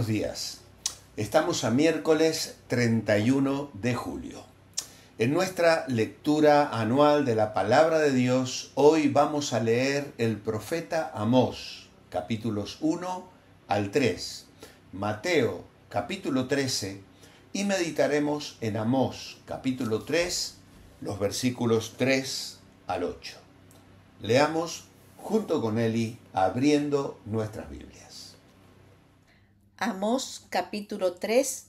buenos días. Estamos a miércoles 31 de julio. En nuestra lectura anual de la Palabra de Dios, hoy vamos a leer el profeta Amós, capítulos 1 al 3, Mateo, capítulo 13, y meditaremos en Amós, capítulo 3, los versículos 3 al 8. Leamos junto con Eli, abriendo nuestras Biblias. Amós capítulo 3,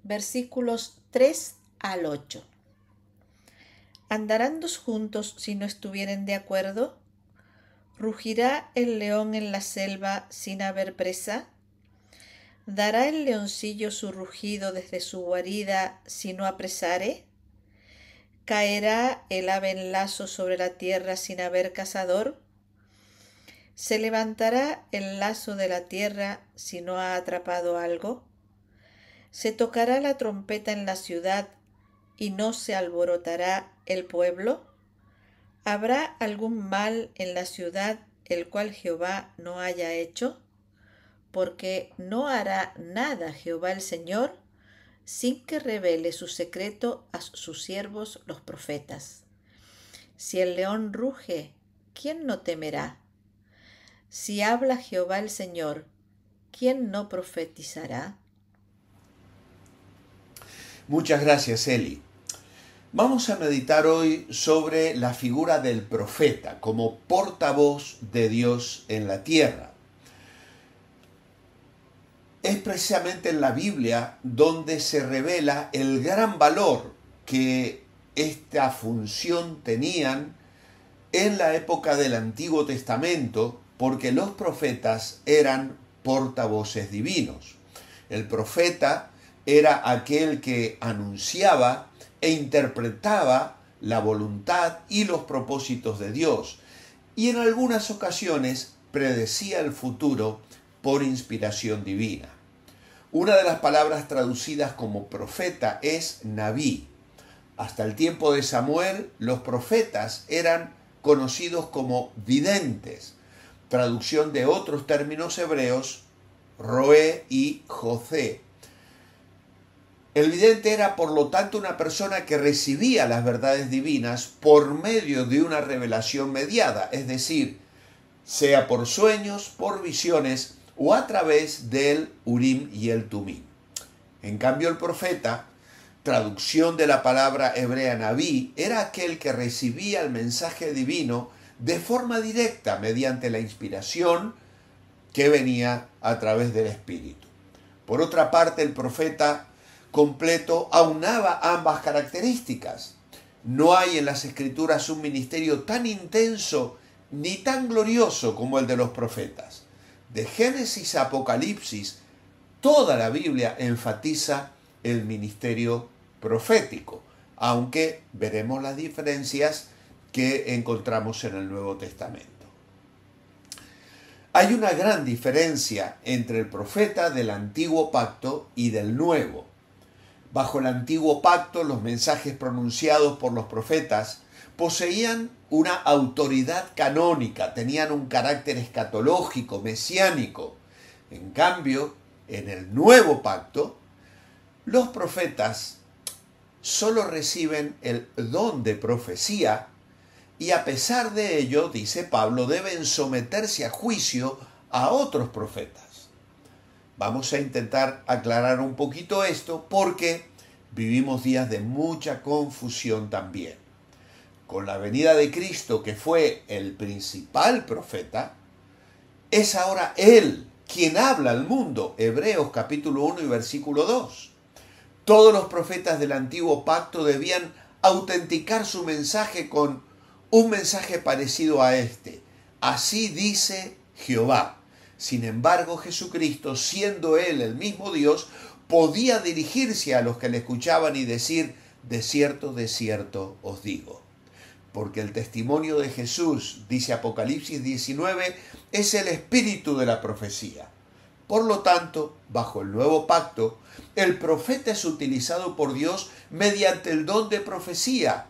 versículos 3 al 8. ¿Andarán dos juntos si no estuvieren de acuerdo? ¿Rugirá el león en la selva sin haber presa? ¿Dará el leoncillo su rugido desde su guarida si no apresare? ¿Caerá el ave en lazo sobre la tierra sin haber cazador? ¿Se levantará el lazo de la tierra si no ha atrapado algo? ¿Se tocará la trompeta en la ciudad y no se alborotará el pueblo? ¿Habrá algún mal en la ciudad el cual Jehová no haya hecho? Porque no hará nada Jehová el Señor sin que revele su secreto a sus siervos los profetas. Si el león ruge, ¿quién no temerá? Si habla Jehová el Señor, ¿quién no profetizará? Muchas gracias, Eli. Vamos a meditar hoy sobre la figura del profeta como portavoz de Dios en la tierra. Es precisamente en la Biblia donde se revela el gran valor que esta función tenían en la época del Antiguo Testamento, porque los profetas eran portavoces divinos. El profeta era aquel que anunciaba e interpretaba la voluntad y los propósitos de Dios, y en algunas ocasiones predecía el futuro por inspiración divina. Una de las palabras traducidas como profeta es Nabí. Hasta el tiempo de Samuel, los profetas eran conocidos como videntes, traducción de otros términos hebreos, Roé y José. El vidente era, por lo tanto, una persona que recibía las verdades divinas por medio de una revelación mediada, es decir, sea por sueños, por visiones o a través del Urim y el Tumim. En cambio, el profeta, traducción de la palabra hebrea Nabí, era aquel que recibía el mensaje divino de forma directa mediante la inspiración que venía a través del Espíritu. Por otra parte, el profeta completo aunaba ambas características. No hay en las Escrituras un ministerio tan intenso ni tan glorioso como el de los profetas. De Génesis a Apocalipsis, toda la Biblia enfatiza el ministerio profético, aunque veremos las diferencias que encontramos en el Nuevo Testamento. Hay una gran diferencia entre el profeta del Antiguo Pacto y del Nuevo. Bajo el Antiguo Pacto, los mensajes pronunciados por los profetas poseían una autoridad canónica, tenían un carácter escatológico, mesiánico. En cambio, en el Nuevo Pacto, los profetas solo reciben el don de profecía y a pesar de ello, dice Pablo, deben someterse a juicio a otros profetas. Vamos a intentar aclarar un poquito esto porque vivimos días de mucha confusión también. Con la venida de Cristo, que fue el principal profeta, es ahora Él quien habla al mundo. Hebreos capítulo 1 y versículo 2. Todos los profetas del Antiguo Pacto debían autenticar su mensaje con un mensaje parecido a este. Así dice Jehová. Sin embargo, Jesucristo, siendo Él el mismo Dios, podía dirigirse a los que le escuchaban y decir, de cierto os digo. Porque el testimonio de Jesús, dice Apocalipsis 19, es el espíritu de la profecía. Por lo tanto, bajo el nuevo pacto, el profeta es utilizado por Dios mediante el don de profecía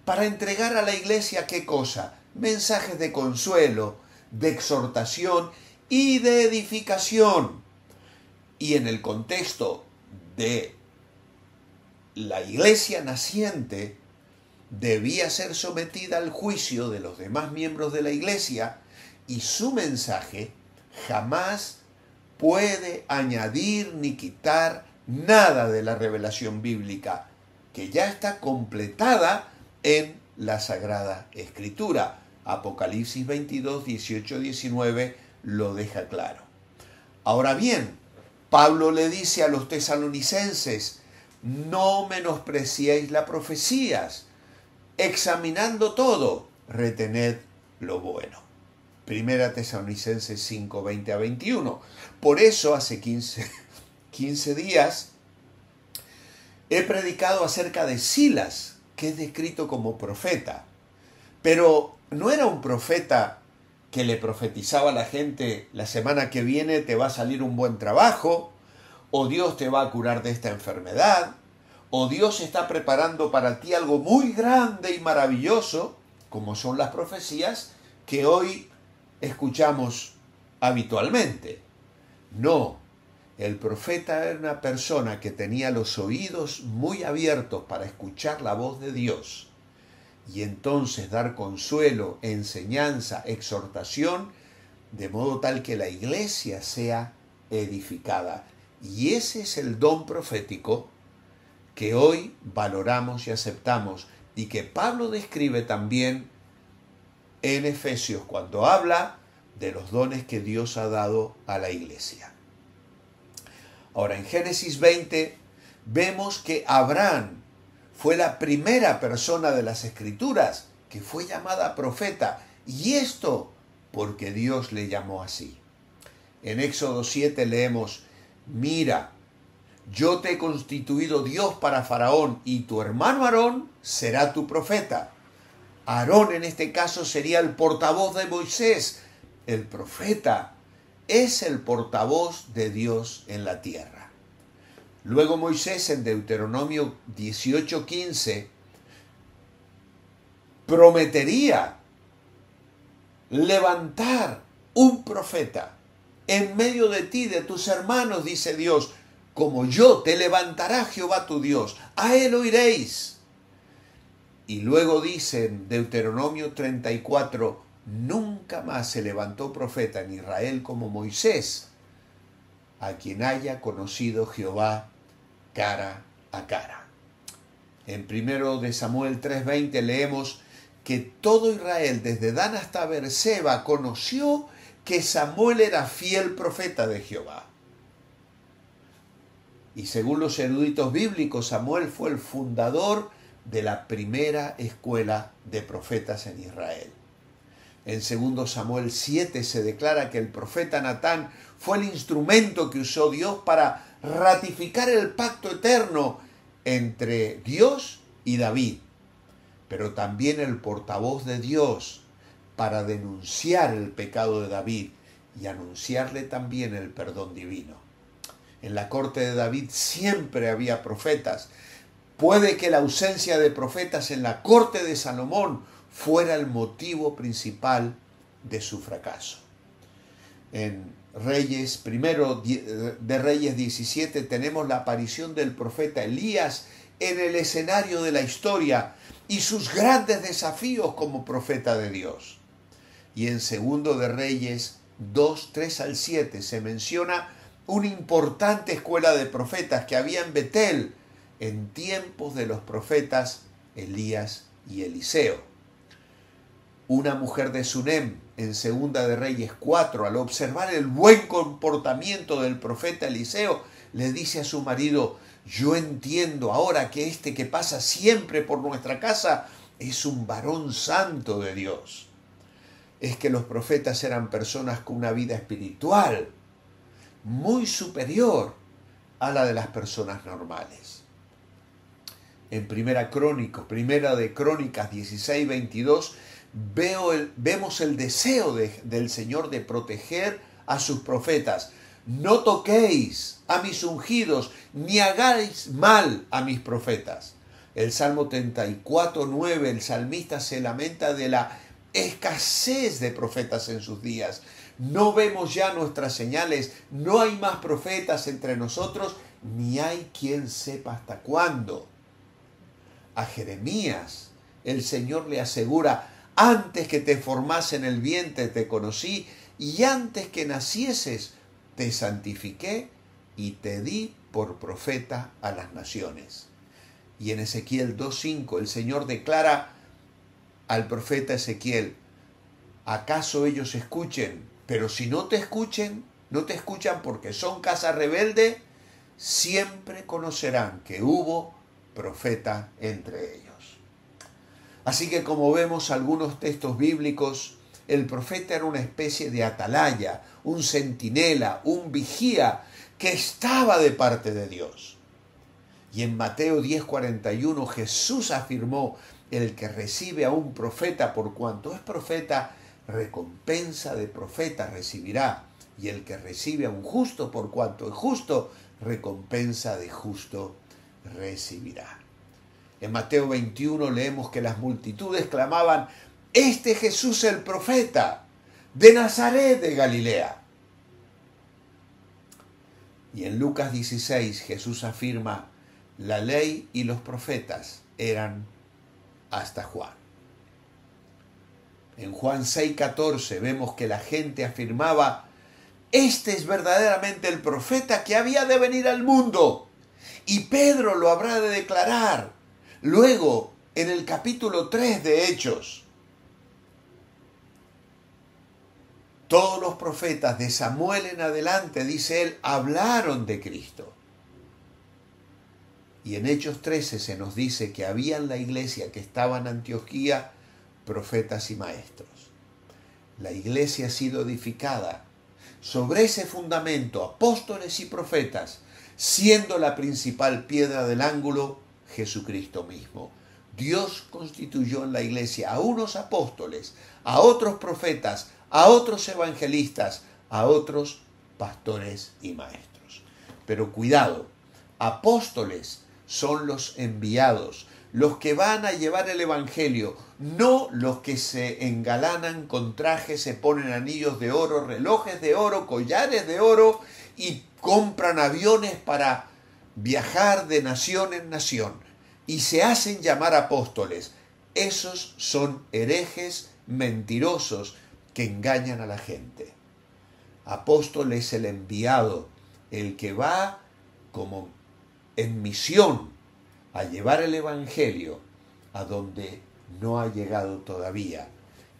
para entregar a la iglesia, ¿qué cosa? Mensajes de consuelo, de exhortación y de edificación. y en el contexto de la iglesia naciente, debía ser sometida al juicio de los demás miembros de la iglesia, y su mensaje jamás puede añadir ni quitar nada de la revelación bíblica, que ya está completada en la Sagrada Escritura. Apocalipsis 22, 18, 19 lo deja claro. Ahora bien, Pablo le dice a los tesalonicenses: no menospreciéis las profecías, examinando todo, retened lo bueno. Primera Tesalonicenses 5, 20 a 21. Por eso hace 15 días he predicado acerca de Silas, que es descrito como profeta. Pero no era un profeta que le profetizaba a la gente: la semana que viene te va a salir un buen trabajo, o Dios te va a curar de esta enfermedad, o Dios está preparando para ti algo muy grande y maravilloso, como son las profecías que hoy escuchamos habitualmente. No, el profeta era una persona que tenía los oídos muy abiertos para escuchar la voz de Dios y entonces dar consuelo, enseñanza, exhortación, de modo tal que la iglesia sea edificada. Y ese es el don profético que hoy valoramos y aceptamos, y que Pablo describe también en Efesios cuando habla de los dones que Dios ha dado a la iglesia. Ahora, en Génesis 20 vemos que Abraham fue la primera persona de las Escrituras que fue llamada profeta, y esto porque Dios le llamó así. En Éxodo 7 leemos: mira, yo te he constituido Dios para Faraón, y tu hermano Aarón será tu profeta. Aarón en este caso sería el portavoz de Moisés. El profeta es el portavoz de Dios en la tierra. Luego Moisés en Deuteronomio 18:15 prometería levantar un profeta en medio de ti, de tus hermanos, dice Dios, como yo te levantará Jehová tu Dios, a él oiréis. Y luego dice en Deuteronomio 34, nunca más se levantó profeta en Israel como Moisés, a quien haya conocido Jehová cara a cara. En 1 de Samuel 3:20 leemos que todo Israel, desde Dan hasta Beerseba, conoció que Samuel era fiel profeta de Jehová. Y según los eruditos bíblicos, Samuel fue el fundador de la primera escuela de profetas en Israel. En 2 Samuel 7 se declara que el profeta Natán fue el instrumento que usó Dios para ratificar el pacto eterno entre Dios y David, pero también el portavoz de Dios para denunciar el pecado de David y anunciarle también el perdón divino. En la corte de David siempre había profetas. Puede que la ausencia de profetas en la corte de Salomón fuera el motivo principal de su fracaso. En Primero de Reyes 17 tenemos la aparición del profeta Elías en el escenario de la historia y sus grandes desafíos como profeta de Dios. Y en 2 de Reyes 2, 3 al 7 se menciona una importante escuela de profetas que había en Betel en tiempos de los profetas Elías y Eliseo. Una mujer de Sunem en 2 de Reyes 4, al observar el buen comportamiento del profeta Eliseo, le dice a su marido: yo entiendo ahora que este que pasa siempre por nuestra casa es un varón santo de Dios. Es que los profetas eran personas con una vida espiritual muy superior a la de las personas normales. En Primera de Crónicas 16, 22, vemos el deseo del Señor de proteger a sus profetas. No toquéis a mis ungidos, ni hagáis mal a mis profetas. El Salmo 34, 9, el salmista se lamenta de la escasez de profetas en sus días. No vemos ya nuestras señales, no hay más profetas entre nosotros, ni hay quien sepa hasta cuándo. A Jeremías el Señor le asegura: antes que te formase en el vientre te conocí, y antes que nacieses te santifiqué y te di por profeta a las naciones. Y en Ezequiel 2:5 el Señor declara al profeta Ezequiel: ¿acaso ellos escuchen? Pero si no te escuchan porque son casa rebelde, siempre conocerán que hubo profeta entre ellos. Así que, como vemos algunos textos bíblicos, el profeta era una especie de atalaya, un centinela, un vigía que estaba de parte de Dios. Y en Mateo 10:41 Jesús afirmó: el que recibe a un profeta por cuanto es profeta, recompensa de profeta recibirá. Y el que recibe a un justo por cuanto es justo, recompensa de justo recibirá. En Mateo 21 leemos que las multitudes clamaban: este Jesús el profeta, de Nazaret de Galilea. Y en Lucas 16 Jesús afirma: la ley y los profetas eran hasta Juan. En Juan 6:14 vemos que la gente afirmaba: este es verdaderamente el profeta que había de venir al mundo, y Pedro lo habrá de declarar. Luego, en el capítulo 3 de Hechos, todos los profetas de Samuel en adelante, dice él, hablaron de Cristo. Y en Hechos 13 se nos dice que había en la iglesia que estaba en Antioquía profetas y maestros. La iglesia ha sido edificada sobre ese fundamento, apóstoles y profetas, siendo la principal piedra del ángulo Jesucristo mismo. Dios constituyó en la iglesia a unos apóstoles, a otros profetas, a otros evangelistas, a otros pastores y maestros. Pero cuidado, apóstoles son los enviados, los que van a llevar el evangelio, no los que se engalanan con trajes, se ponen anillos de oro, relojes de oro, collares de oro y compran aviones para viajar de nación en nación y se hacen llamar apóstoles. Esos son herejes mentirosos que engañan a la gente. Apóstol es el enviado, el que va como en misión a llevar el evangelio a donde no ha llegado todavía.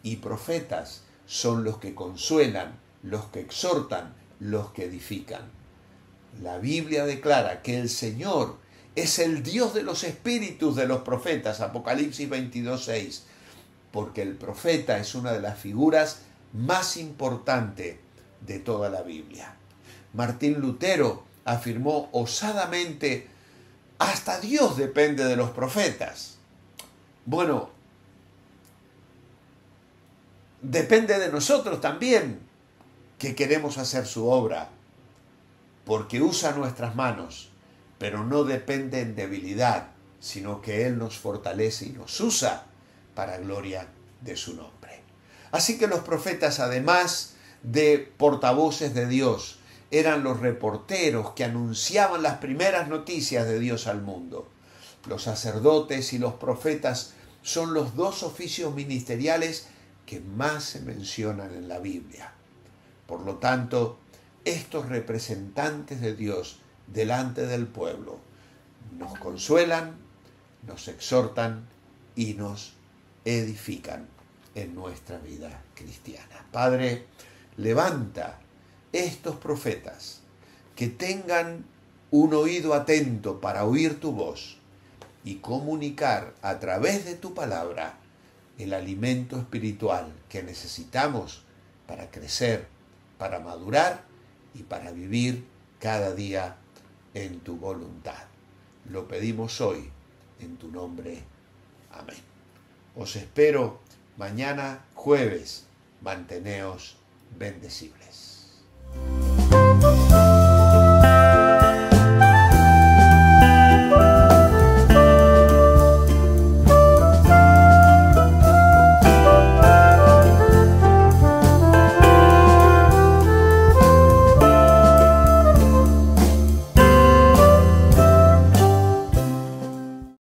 Y profetas son los que consuelan, los que exhortan, los que edifican. La Biblia declara que el Señor es el Dios de los espíritus de los profetas, Apocalipsis 22:6, porque el profeta es una de las figuras más importantes de toda la Biblia. Martín Lutero afirmó osadamente: hasta Dios depende de los profetas. Bueno, depende de nosotros también, que queremos hacer su obra, porque usa nuestras manos, pero no depende en debilidad, sino que Él nos fortalece y nos usa para gloria de su nombre. Así que los profetas, además de portavoces de Dios, eran los reporteros que anunciaban las primeras noticias de Dios al mundo. Los sacerdotes y los profetas son los dos oficios ministeriales que más se mencionan en la Biblia. Por lo tanto, estos representantes de Dios delante del pueblo nos consuelan, nos exhortan y nos edifican en nuestra vida cristiana. Padre, levanta estos profetas que tengan un oído atento para oír tu voz y comunicar a través de tu palabra el alimento espiritual que necesitamos para crecer, para madurar y para vivir cada día en tu voluntad. Lo pedimos hoy en tu nombre. Amén. Os espero mañana jueves. Manteneos bendecibles.